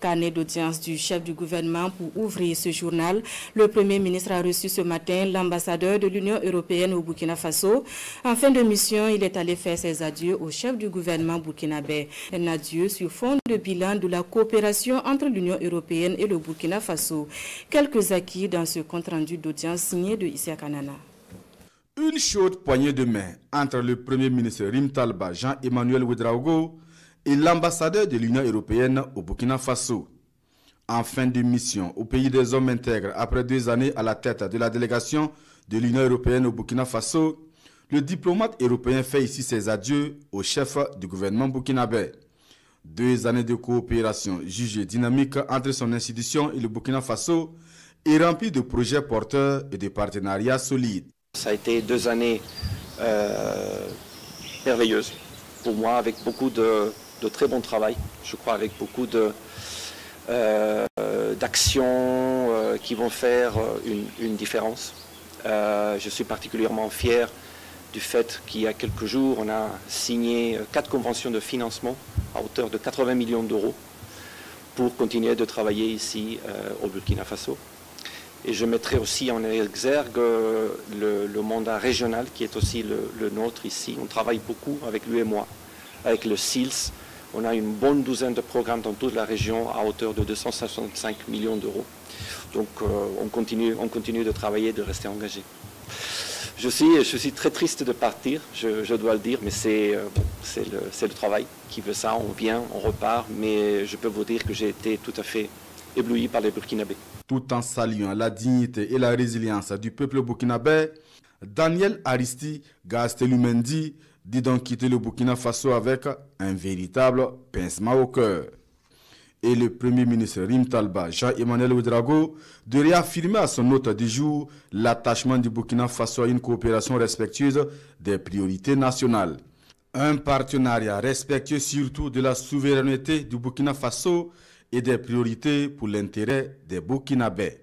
Carnet d'audience du chef du gouvernement pour ouvrir ce journal. Le Premier ministre a reçu ce matin l'ambassadeur de l'Union européenne au Burkina Faso. En fin de mission, il est allé faire ses adieux au chef du gouvernement burkinabé. Un adieu sur fond de bilan de la coopération entre l'Union européenne et le Burkina Faso. Quelques acquis dans ce compte-rendu d'audience signé de Issa Kanana. Une chaude poignée de main entre le Premier ministre Rim Talba Jean-Emmanuel Ouedraogo et l'ambassadeur de l'Union européenne au Burkina Faso. En fin de mission au pays des hommes intègres, après 2 années à la tête de la délégation de l'Union européenne au Burkina Faso, le diplomate européen fait ici ses adieux au chef du gouvernement burkinabé. 2 années de coopération jugées dynamiques entre son institution et le Burkina Faso et remplies de projets porteurs et de partenariats solides. Ça a été 2 années merveilleuses pour moi, avec beaucoup de très bon travail, je crois, avec beaucoup d'actions qui vont faire une différence. Je suis particulièrement fier du fait qu'il y a quelques jours, on a signé 4 conventions de financement à hauteur de 80 millions d'euros pour continuer de travailler ici au Burkina Faso. Et je mettrai aussi en exergue le mandat régional qui est aussi le nôtre ici. On travaille beaucoup avec l'UEMOA, avec le SILS. On a une bonne douzaine de programmes dans toute la région à hauteur de 265 millions d'euros. Donc on continue de travailler, de rester engagé. Je suis très triste de partir, je dois le dire, mais c'est le travail qui veut ça. On vient, on repart, mais je peux vous dire que j'ai été tout à fait ébloui par les Burkinabés. Tout en saluant la dignité et la résilience du peuple burkinabé, Daniel Aristide Gastelumendi dit donc quitter le Burkina Faso avec un véritable pincement au cœur. Et le Premier ministre Rim Talba Jean-Emmanuel Ouedraogo de réaffirmer à son hôte du jour l'attachement du Burkina Faso à une coopération respectueuse des priorités nationales. Un partenariat respectueux surtout de la souveraineté du Burkina Faso et des priorités pour l'intérêt des Burkinabés.